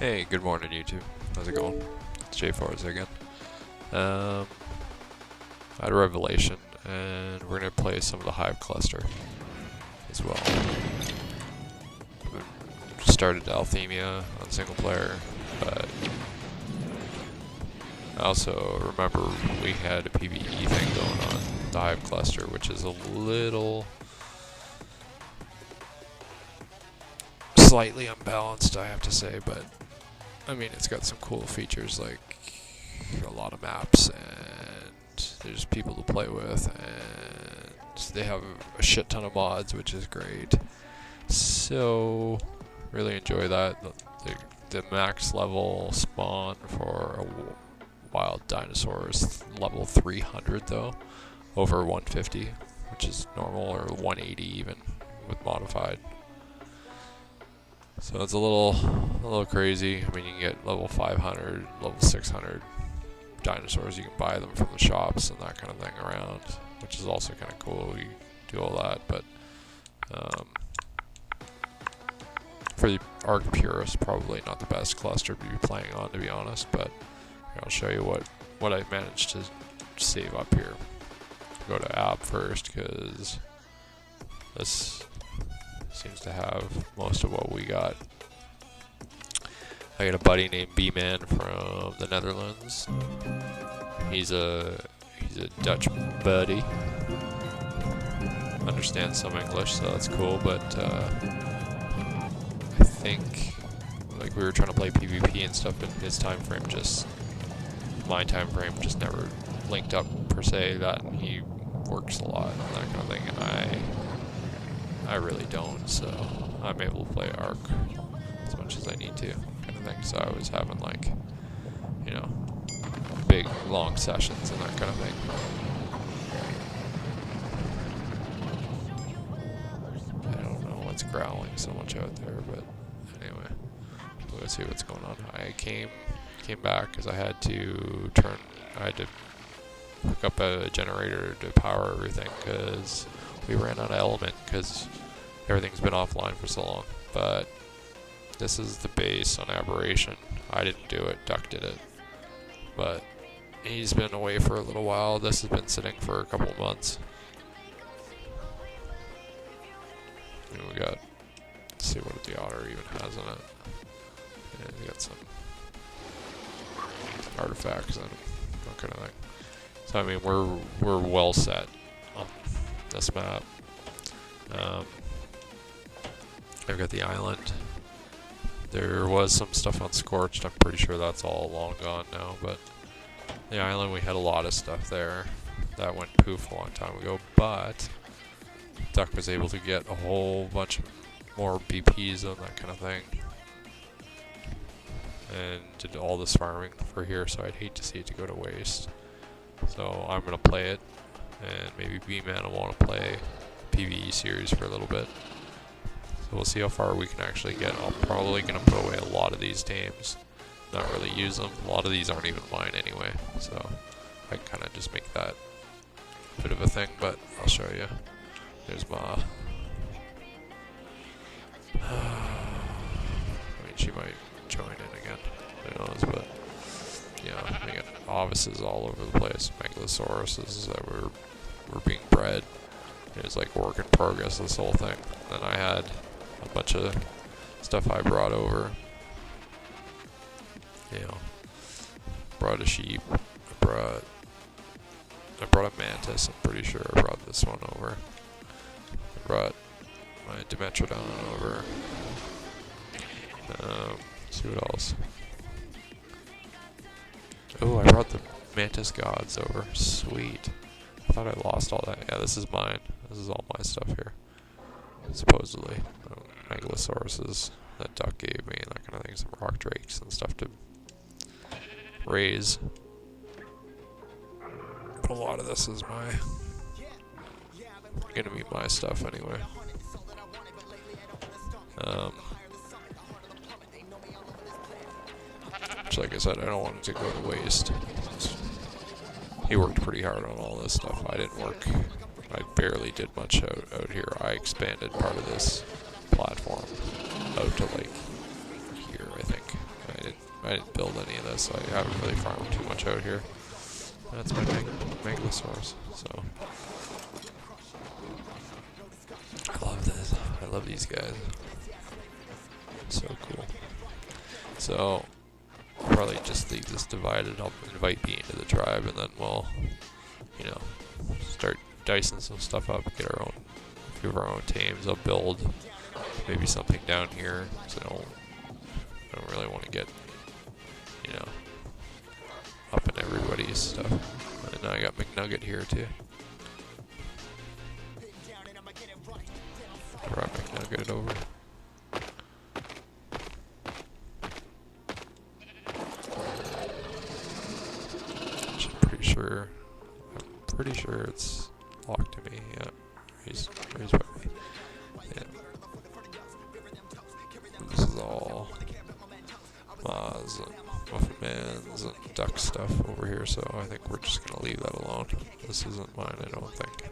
Hey, good morning YouTube. How's it going? It's J4s again. I had a revelation, and we're going to play some of the Hive cluster as well. Started Althemia on single player, but I also remember we had a PvE thing going on, the Hive cluster, which is a little slightly unbalanced, I have to say, but I mean, it's got some cool features like a lot of maps, and there's people to play with, and they have a shit ton of mods, which is great. So, really enjoy that. The max level spawn for a wild dinosaur is level 300 though, over 150, which is normal, or 180 even with modified. So it's a little crazy. I mean, you can get level 500, level 600 dinosaurs. You can buy them from the shops and that kind of thing around, which is also kind of cool. You do all that, but for the Ark purists, probably not the best cluster to be playing on, to be honest. But here, I'll show you what I managed to save up here. Go to app first, because this seems to have most of what we got. I got a buddy named B-Man from the Netherlands. He's a Dutch buddy. Understands some English, so that's cool. But I think, like, we were trying to play PvP and stuff, and his time frame my time frame just never linked up per se. That, and he works a lot and that kind of thing, and I really don't, so I'm able to play Ark as much as I need to, kind of thing. So I was having, like, you know, big, long sessions and that kind of thing. I don't know what's growling so much out there, but anyway, we'll see what's going on. I came back because I had to hook up a generator to power everything, because we ran out of element, because everything's been offline for so long. But this is the base on Aberration. I didn't do it, Duck did it. But he's been away for a little while. This has been sitting for a couple of months. And we got, let's see what the otter even has in it. And we got some artifacts and that kind of thing. So I mean, we're well set on this map. I've got the island. There was some stuff on Scorched. I'm pretty sure that's all long gone now, but the island, we had a lot of stuff there. That went poof a long time ago, but Duck was able to get a whole bunch more BPs and that kind of thing, and did all this farming for here, so I'd hate to see it to go to waste. So I'm going to play it, and maybe B-Man will want to play PvE series for a little bit. So we'll see how far we can actually get. I'm probably going to put away a lot of these tames, not really use them. A lot of these aren't even mine anyway, so I can kind of just make that a bit of a thing, but I'll show you. There's Ma. I mean, she might join in again, who knows, but yeah, we got Ovises all over the place, Megalosauruses that were being bred. It was like work in progress, this whole thing. Then I had a bunch of stuff I brought over. You know, brought a sheep. I brought a mantis. I'm pretty sure I brought this one over. I brought my Dimetrodon over. Let's see what else. Oh, I brought the mantis gods over. Sweet. I thought I lost all that. Yeah, this is mine. This is all my stuff here. Supposedly. Megalosauruses that Duck gave me and that kind of thing. Some rock drakes and stuff to raise. But a lot of this is gonna be my stuff anyway. Which, like I said, I don't want it to go to waste. He worked pretty hard on all this stuff. I didn't work. I barely did much out here. I expanded part of this platform out to, like, here, I think. I I didn't build any of this, so I haven't really farmed too much out here. That's my Megalosaurus. So I love this. I love these guys. So cool. So I'll probably just leave this divided. I'll invite B into the tribe, and then we'll, you know, start dicing some stuff up, get our own, a few of our own tames. I'll build maybe something down here, because I don't really want to get, you know, up in everybody's stuff. And now I got McNugget here too. Brought McNugget over. I'm pretty sure it's locked to me. Yeah, he's by me. Yeah. This is all Maz and Muffin Mans and duck stuff over here, so I think we're just gonna leave that alone. This isn't mine, I don't think.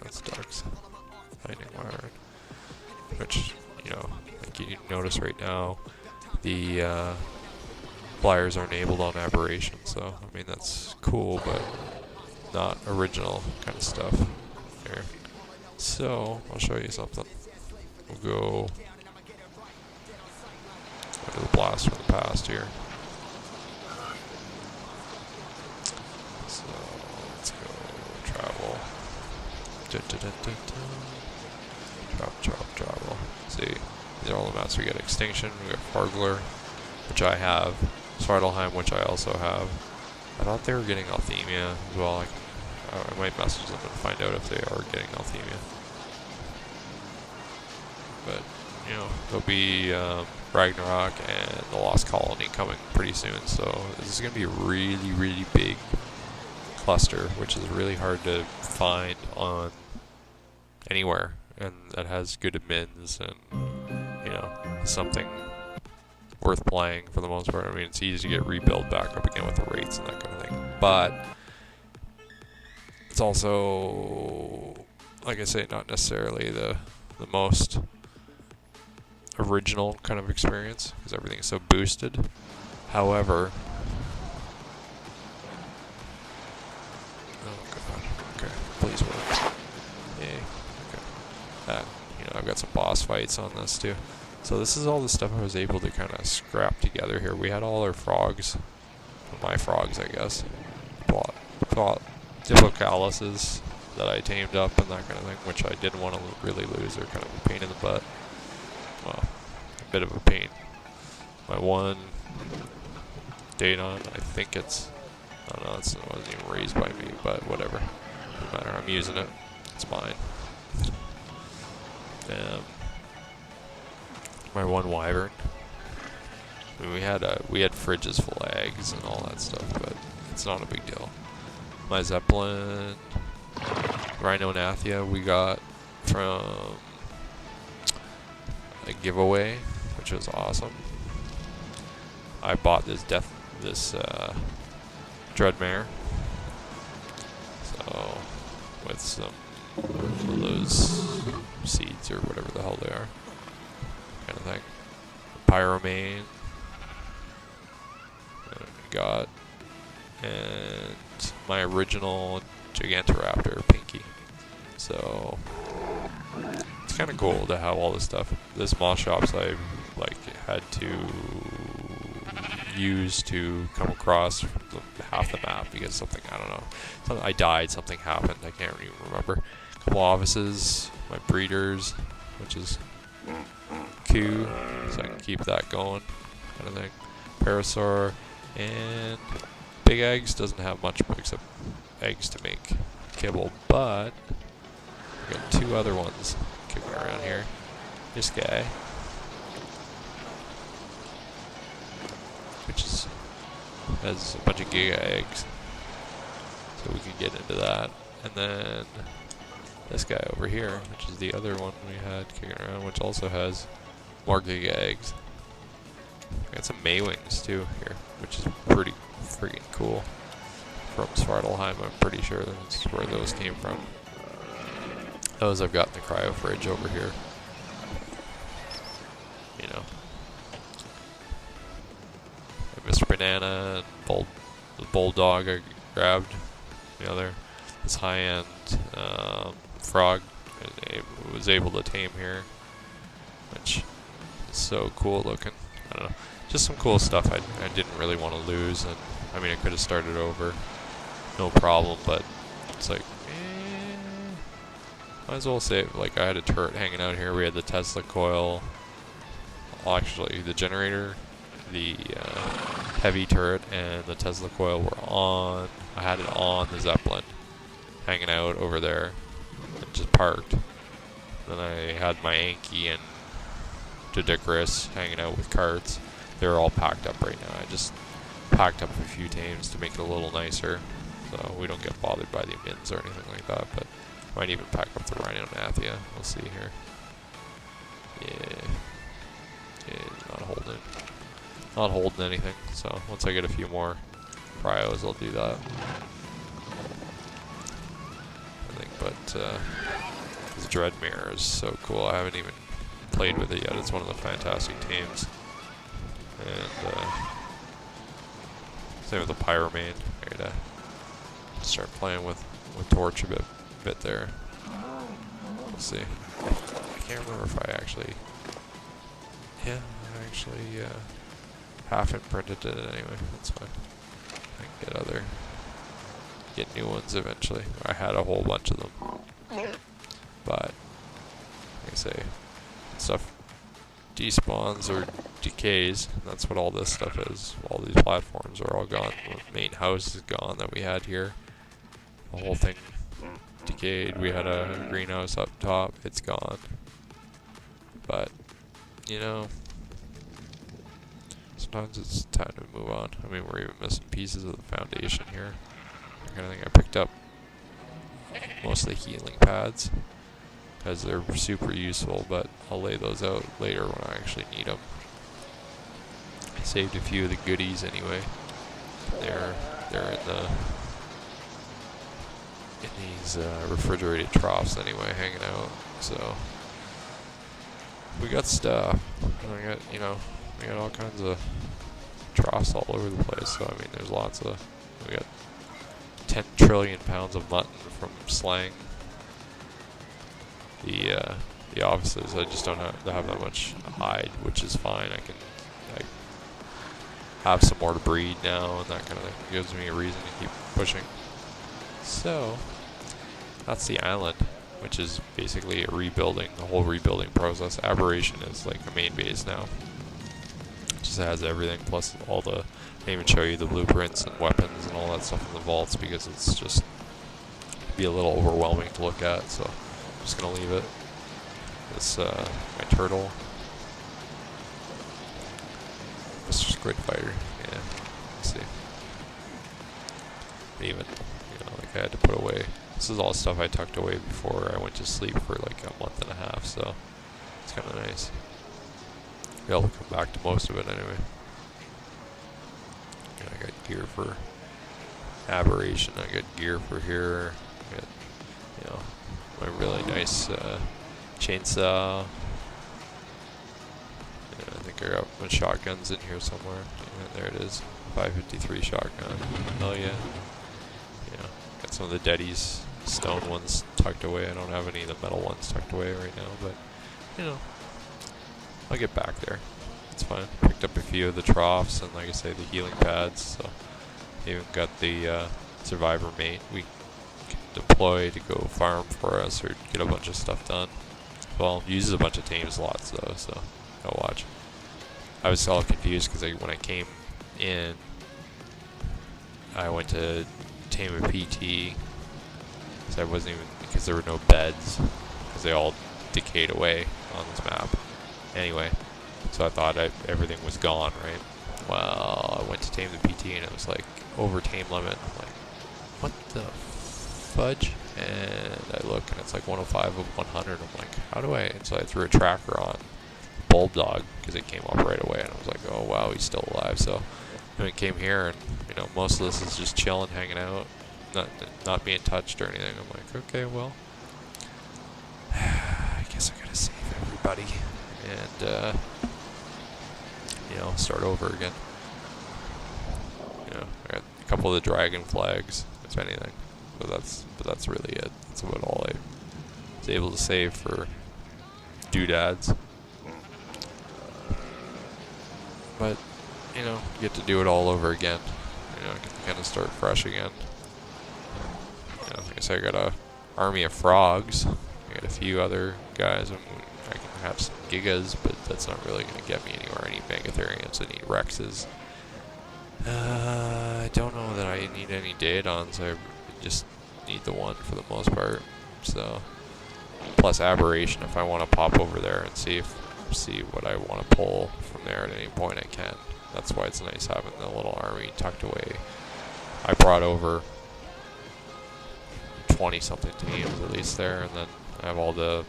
That's ducks. Lightning wire. Which, you know, like you notice right now, the flyers are enabled on aberration, so I mean that's cool, but not original kind of stuff here. So I'll show you something. We'll go to the blast from the past here. So let's go travel. Travel. See, these are all the maps we get. Extinction, we got Fargler, which I have. Svartalheim, which I also have. I thought they were getting Althemia as well. I might message them and find out if they are getting Althemia. But, you know, there'll be Ragnarok and the Lost Colony coming pretty soon. So this is going to be a really, really big cluster, which is really hard to find on anywhere. And that has good admins and, you know, something worth playing for the most part. I mean, it's easy to get rebuild back up again with the rates and that kind of thing. But it's also, like I say, not necessarily the most original kind of experience because everything's so boosted. However, oh god, okay, please work. Yay, okay. You know, I've got some boss fights on this too. So this is all the stuff I was able to kind of scrap together here. We had all our frogs, my frogs, I guess, Diplocalises that I tamed up and that kind of thing, which I didn't want to really lose. They're kind of a pain in the butt. Well, a bit of a pain. My one Daedon, I think it's, I don't know, it wasn't even raised by me, but whatever. Doesn't matter, I'm using it. It's mine. My one wyvern. I mean, we had fridges full of eggs and all that stuff, but it's not a big deal. My Zeppelin, Rhinonathia we got from a giveaway, which was awesome. I bought this Dreadmare. So with some of those seeds or whatever the hell they are. Kind of thing. Pyromane. Got. And my original Gigantoraptor, Pinky. So it's kind of cool to have all this stuff. This moss shops I had to use to come across half the map because something, I don't know, I died, something happened, I can't even remember. A couple offices, my breeders, which is Q, so I can keep that going, kind of thing. Parasaur, and Big Eggs doesn't have much except eggs to make kibble, but we got two other ones kicking around here. This guy, which has a bunch of Giga eggs, so we can get into that. And then this guy over here, which is the other one we had kicking around, which also has more Giga eggs. We got some Maywings too here, which is pretty freaking cool. From Svartalheim, I'm pretty sure that's where those came from. Those I've got in the cryo fridge over here. You know, banana and the bulldog I grabbed. The other, this high-end frog I was able to tame here, which is so cool looking. I don't know, just some cool stuff I didn't really want to lose, and I mean I could have started over, no problem, but it's like, might as well say, like, I had a turret hanging out here. We had the Tesla coil, well, actually the generator, the heavy turret, and the Tesla coil were on. I had it on the Zeppelin, hanging out over there, and just parked. Then I had my Anki and Dodicarus hanging out with carts. They're all packed up right now. I just packed up a few tames to make it a little nicer, so we don't get bothered by the mins or anything like that, but might even pack up the Rhinonathia. We'll see here. Yeah, not holding anything. So once I get a few more pryos, I'll do that. I think, but this Dreadmere is so cool. I haven't even played with it yet. It's one of the fantastic tames. And same with the Pyromane. I gotta start playing with Torch a bit there. We'll see. I can't remember if I actually, I actually half imprinted it anyway. That's fine. I can get new ones eventually. I had a whole bunch of them, but like I say, stuff despawns or decays. And that's what all this stuff is. All these platforms are all gone. The main house is gone that we had here. The whole thing decayed. We had a greenhouse up top. It's gone. But, you know, sometimes it's time to move on. I mean, we're even missing pieces of the foundation here. I kind of think I picked up most of the healing pads because they're super useful, but I'll lay those out later when I actually need them. I saved a few of the goodies anyway. They're in these refrigerated troughs anyway, hanging out. So we got stuff. We got all kinds of troughs all over the place. So I mean, there's lots of. We got 10 trillion pounds of mutton from slaying the offices. I just don't have that much hide, which is fine. I have some more to breed now, and that kind of thing gives me a reason to keep pushing. So that's the island, which is basically the whole rebuilding process. Aberration is like a main base now. It just has everything, plus all the, I even show you the blueprints and weapons and all that stuff in the vaults, because it's just be a little overwhelming to look at, so I'm just going to leave it. This, my turtle. Mr. Squid Fighter, yeah, let's see. Even, like I had to put away. This is all stuff I tucked away before I went to sleep for like a month and a half, so it's kind of nice. Be able to come back to most of it anyway. And I got gear for Aberration, I got gear for here, I got, my really nice chainsaw. I think I got my shotguns in here somewhere. Yeah, there it is. 553 shotgun. Oh yeah. Got some of the Deadies stone ones tucked away. I don't have any of the metal ones tucked away right now, but I'll get back there. It's fine. Picked up a few of the troughs and, like I say, the healing pads. So even got the survivor mate we can deploy to go farm for us or get a bunch of stuff done. Well, uses a bunch of tame slots though, so I'll watch. I was all confused because when I came in, I went to tame a PT, so I wasn't even, because there were no beds, because they all decayed away on this map. Anyway, so I thought everything was gone, right? Well, I went to tame the PT and it was like over tame limit. I'm like, what the fudge? And I look and it's like 105 of 100. I'm like, how do I? And so I threw a tracker on Bulldog because it came up right away, and I was like, oh wow, he's still alive. So when it came here, and most of this is just chilling, hanging out, not being touched or anything. I'm like, okay, well, I guess I gotta save everybody and start over again. you know, I got a couple of the dragon flags, if anything. But that's really it. That's about all I was able to save for doodads. But, you know, you get to do it all over again. You know, I can kind of start fresh again. You know, like I said, I got a army of frogs. I got a few other guys. I can have some gigas, but that's not really going to get me anywhere. I need megatheriums, I need rexes. I don't know that I need any daedons. I just need the one for the most part. So, plus aberration if I want to pop over there and see what I want to pull from there at any point I can. That's why it's nice having the little army tucked away. I brought over 20 something teams at least there, and then I have all the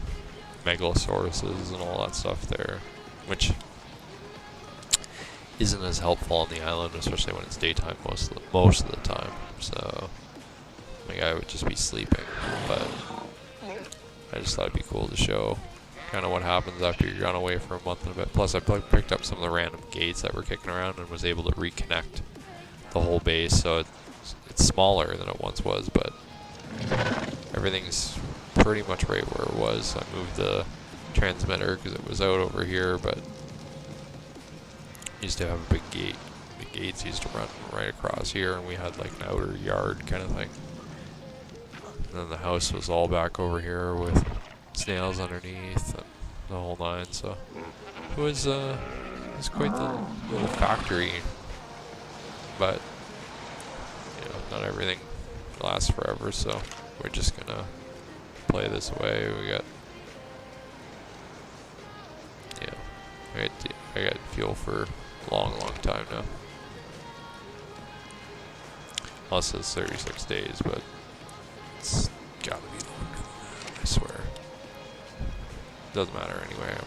megalosauruses and all that stuff there, which isn't as helpful on the island, especially when it's daytime most of the time. So my guy would just be sleeping, but I just thought it'd be cool to show kind of what happens after you're gone away for a month and a bit. Plus, I picked up some of the random gates that were kicking around and was able to reconnect the whole base, so it's smaller than it once was, but everything's pretty much right where it was. I moved the transmitter because it was out over here, but used to have a big gate. The gates used to run right across here, and we had like an outer yard kind of thing. And then the house was all back over here with snails underneath and the whole nine. So it was quite the little factory. But you know, not everything lasts forever, so we're just gonna play this away. We got, yeah, I got fuel for a long time now. Unless it's 36 days, but it's gotta be longer than that, I swear. Doesn't matter anyway.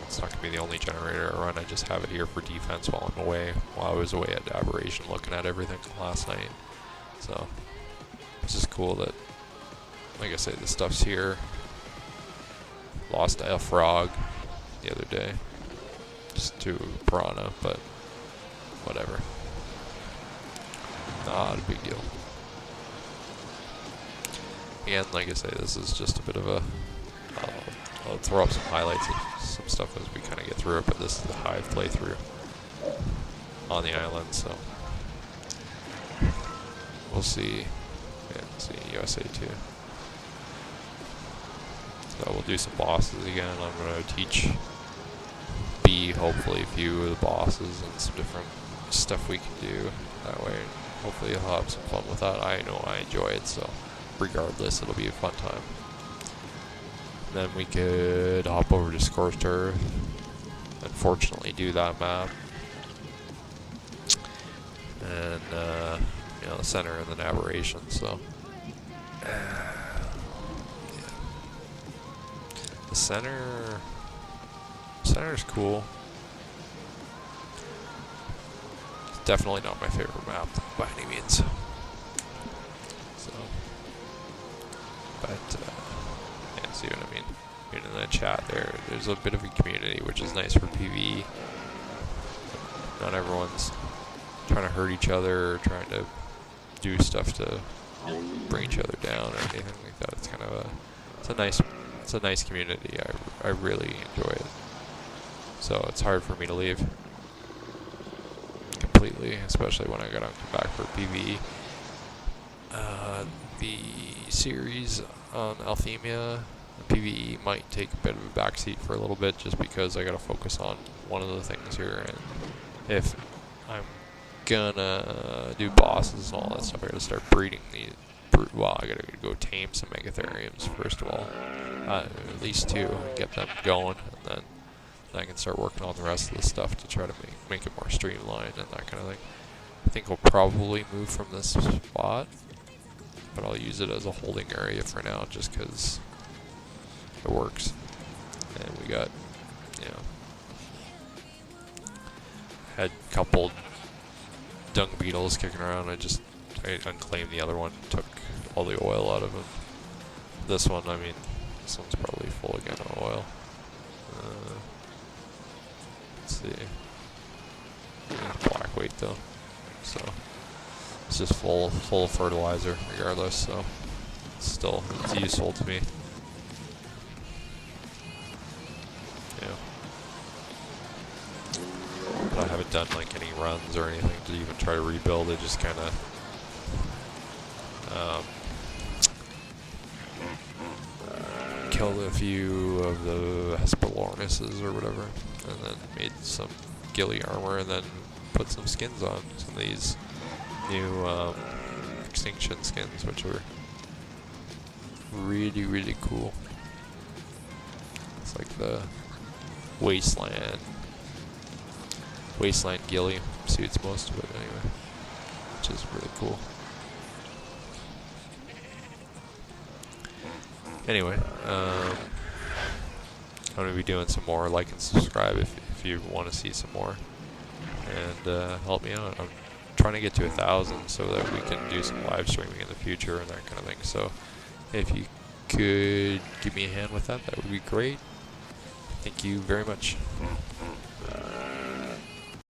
It's not gonna be the only generator I run. I just have it here for defense while I'm away. While I was away at Aberration looking at everything last night. So it's just cool that, like I say, the stuff's here. Lost a frog the other day, just to piranha, but whatever. Not a big deal. Again, like I say, this is just a bit of a. I'll throw up some highlights of some stuff as we kind of get through it, but this is the Hive playthrough on the island, so we'll see. Yeah, we'll see USA too. So we'll do some bosses again. I'm going to teach B, hopefully, a few of the bosses and some different stuff we can do that way. Hopefully you'll have some fun with that. I know I enjoy it, so regardless, it'll be a fun time. Then we could hop over to Scorched Earth. Unfortunately, do that map. And, you know, the center and then Aberration, so. Yeah. The center's cool. It's definitely not my favorite map by any means. So, but yeah, see what I mean? In the chat there's a bit of a community, which is nice for PvE. Not everyone's trying to hurt each other or trying to do stuff to bring each other down or anything like that. It's kind of it's a nice community. I really enjoy it. So it's hard for me to leave completely, especially when I gotta come back for PvE. The series on Althemia, PvE might take a bit of a backseat for a little bit just because I gotta focus on one of the things here, and if I'm gonna do bosses and all that stuff, I gotta start breeding these. Well, I gotta go tame some megatheriums first of all, at least 2, and get them going, and then I can start working on the rest of the stuff to try to make it more streamlined and that kind of thing. I think I'll probably move from this spot, but I'll use it as a holding area for now, just because it works. And we got, you know, had a couple dung beetles kicking around. I unclaimed the other one, took all the oil out of him. This one, I mean, this one's probably full again of oil. Let's see. Yeah, black weight though. So It's just full of fertilizer regardless, so it's useful to me. Yeah. But I haven't done like any runs or anything to even try to rebuild it, just kind of killed a few of the Hesperornises or whatever, and then made some ghillie armor, and then put some skins on, some of these new extinction skins, which were really, really cool. It's like the wasteland ghillie suits most of it anyway, which is really cool. Anyway, I'm going to be doing some more. Like and subscribe if you want to see some more, and help me out. I'm trying to get to 1,000 so that we can do some live streaming in the future and that kind of thing. So if you could give me a hand with that, that would be great. Thank you very much.